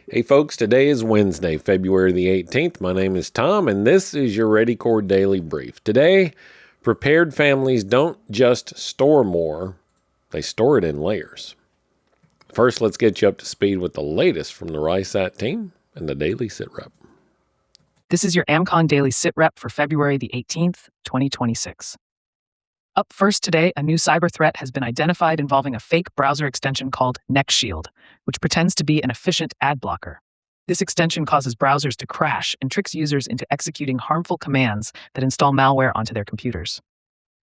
Hey folks, today is Wednesday, February the 18th. My name is Tom, and this is your ReadyCore Daily Brief. Today, prepared families don't just store more, they store it in layers. First, let's get you up to speed with the latest from the RISAT team and the Daily Sit Rep. This is your AmCon Daily Sit Rep for February the 18th, 2026. Up first today, a new cyber threat has been identified involving a fake browser extension called NextShield, which pretends to be an efficient ad blocker. This extension causes browsers to crash and tricks users into executing harmful commands that install malware onto their computers.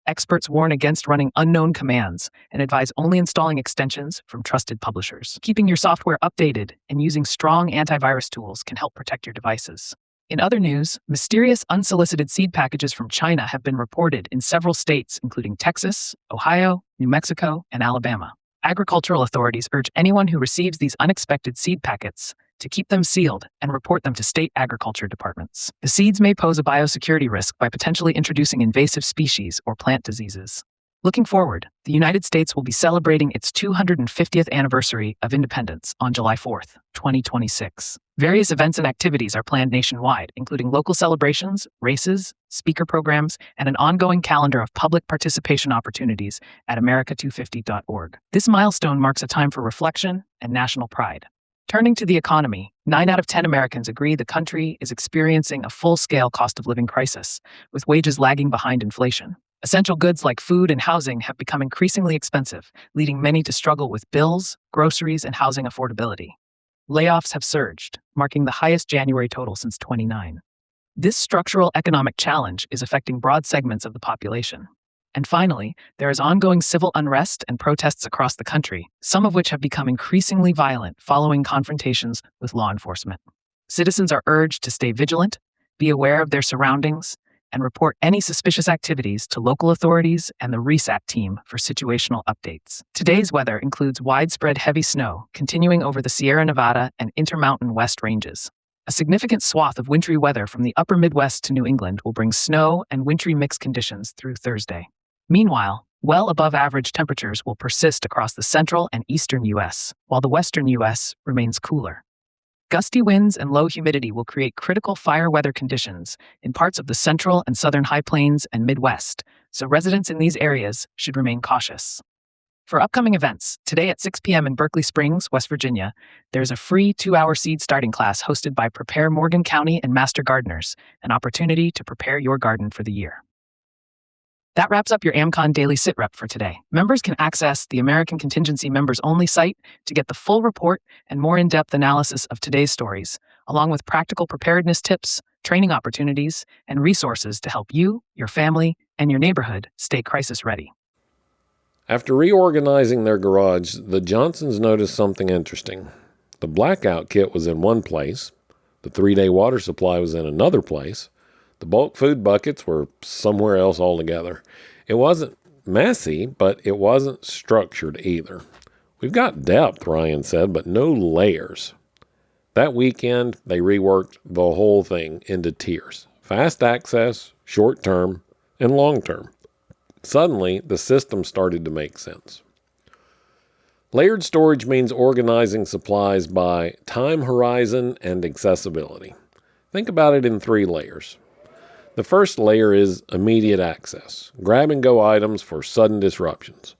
Experts warn against running unknown commands and advise only installing extensions from trusted publishers. Keeping your software updated and using strong antivirus tools can help protect your devices. In other news, mysterious unsolicited seed packages from China have been reported in several states, including Texas, Ohio, New Mexico, and Alabama. Agricultural authorities urge anyone who receives these unexpected seed packets to keep them sealed and report them to state agriculture departments. The seeds may pose a biosecurity risk by potentially introducing invasive species or plant diseases. Looking forward, the United States will be celebrating its 250th anniversary of independence on July 4th, 2026. Various events and activities are planned nationwide, including local celebrations, races, speaker programs, and an ongoing calendar of public participation opportunities at america250.org. This milestone marks a time for reflection and national pride. Turning to the economy, 9 out of 10 Americans agree the country is experiencing a full-scale cost of living crisis, with wages lagging behind inflation. Essential goods like food and housing have become increasingly expensive, leading many to struggle with bills, groceries, and housing affordability. Layoffs have surged, marking the highest January total since 2009. This structural economic challenge is affecting broad segments of the population. And finally, there is ongoing civil unrest and protests across the country, some of which have become increasingly violent following confrontations with law enforcement. Citizens are urged to stay vigilant, be aware of their surroundings, and report any suspicious activities to local authorities and the RISAT team for situational updates. Today's weather includes widespread heavy snow continuing over the Sierra Nevada and Intermountain West ranges. A significant swath of wintry weather from the upper Midwest to New England will bring snow and wintry mixed conditions through Thursday. Meanwhile, well above average temperatures will persist across the central and eastern U.S., while the western U.S. remains cooler. Gusty winds and low humidity will create critical fire weather conditions in parts of the central and southern high plains and Midwest, so residents in these areas should remain cautious. For upcoming events, today at 6 p.m. in Berkeley Springs, West Virginia, there's a free 2-hour seed starting class hosted by Prepare Morgan County and Master Gardeners, an opportunity to prepare your garden for the year. That wraps up your AmCon Daily Sit Rep for today. Members can access the American Contingency Members Only site to get the full report and more in-depth analysis of today's stories, along with practical preparedness tips, training opportunities, and resources to help you, your family, and your neighborhood stay crisis ready. After reorganizing their garage, the Johnsons noticed something interesting. The blackout kit was in one place, the 3-day water supply was in another place, the bulk food buckets were somewhere else altogether. It wasn't messy, but it wasn't structured either. We've got depth, Ryan said, but no layers. That weekend, they reworked the whole thing into tiers. Fast access, short term, and long term. Suddenly, the system started to make sense. Layered storage means organizing supplies by time horizon and accessibility. Think about it in 3 layers. The first layer is immediate access, grab-and-go items for sudden disruptions.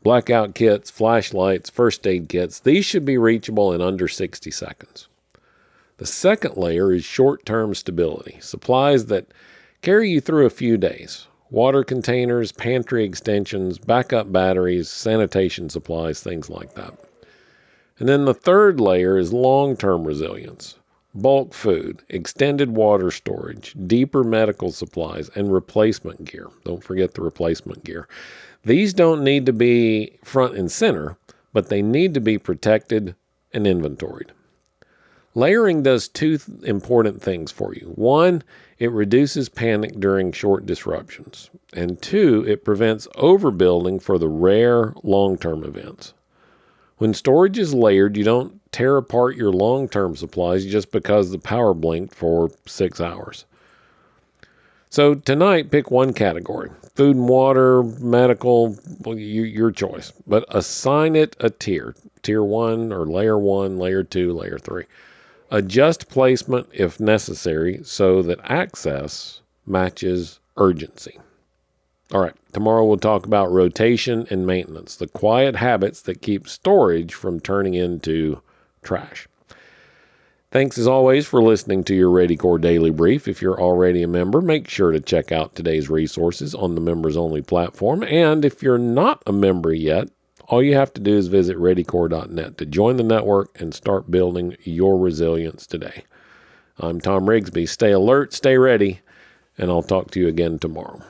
Blackout kits, flashlights, first aid kits, these should be reachable in under 60 seconds. The second layer is short-term stability, supplies that carry you through a few days. Water containers, pantry extensions, backup batteries, sanitation supplies, things like that. And then the third layer is long-term resilience. Bulk food, extended water storage, deeper medical supplies, and replacement gear. Don't forget the replacement gear. These don't need to be front and center, but they need to be protected and inventoried. Layering does 2 important things for you. 1, it reduces panic during short disruptions. And 2, it prevents overbuilding for the rare long-term events. When storage is layered, you don't tear apart your long-term supplies just because the power blinked for 6 hours. So tonight, pick one category. Food and water, medical, your choice. But assign it a tier. Tier 1 or layer 1, layer 2, layer 3. Adjust placement if necessary so that access matches urgency. All right, tomorrow we'll talk about rotation and maintenance, the quiet habits that keep storage from turning into trash. Thanks as always for listening to your ReadyCore Daily Brief. If you're already a member, make sure to check out today's resources on the members only platform. And if you're not a member yet, all you have to do is visit readycore.net to join the network and start building your resilience today. I'm Tom Rigsby. Stay alert, stay ready, and I'll talk to you again tomorrow.